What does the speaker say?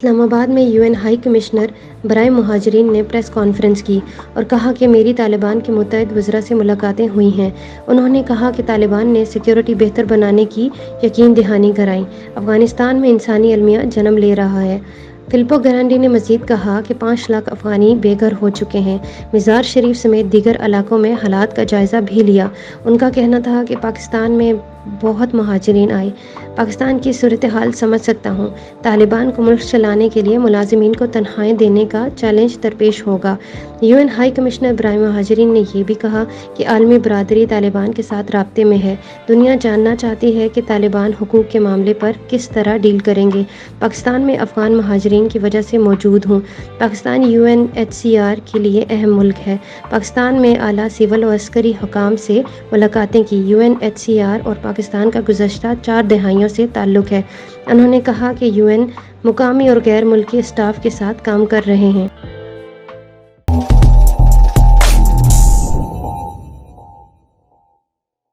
اسلام آباد میں UN high commissioner برائے مہاجرین نے پریس کانفرنس کی اور کہا کہ میری طالبان کے متعدد وزراء سے ملاقاتیں ہوئی ہیں۔ انہوں نے کہا کہ طالبان نے سیکیورٹی بہتر بنانے کی یقین دہانی کرائی۔ افغانستان میں انسانی المیہ جنم لے رہا ہے۔ فلپو گرانڈی نے مزید کہا کہ 5 لاکھ افغانی بے گھر ہو چکے ہیں۔ مزار شریف سمیت دیگر علاقوں میں حالات کا جائزہ بھی لیا۔ ان کا کہنا تھا کہ پاکستان میں بہت مہاجرین آئے۔ پاکستان کی صورتحال سمجھ سکتا ہوں۔ طالبان کو ملک چلانے کے لیے ملازمین کو تنخواہیں دینے کا چیلنج درپیش ہوگا۔ UN ہائی کمشنر برائے مہاجرین نے یہ بھی کہا کہ عالمی برادری طالبان کے ساتھ رابطے میں ہے۔ دنیا جاننا چاہتی ہے کہ طالبان حقوق کے معاملے پر کس طرح ڈیل کریں گے۔ پاکستان میں افغان مہاجرین کی وجہ سے موجود ہوں۔ پاکستان UNHCR کے لیے اہم ملک ہے۔ پاکستان میں اعلیٰ سول و عسکری حکام سے ملاقاتیں کی۔ UNHCR اور پاکستان کا گزشتہ 4 دہائیوں سے تعلق ہے۔ انہوں نے کہا کہ UN مقامی اور غیر ملکی اسٹاف کے ساتھ کام کر رہے ہیں۔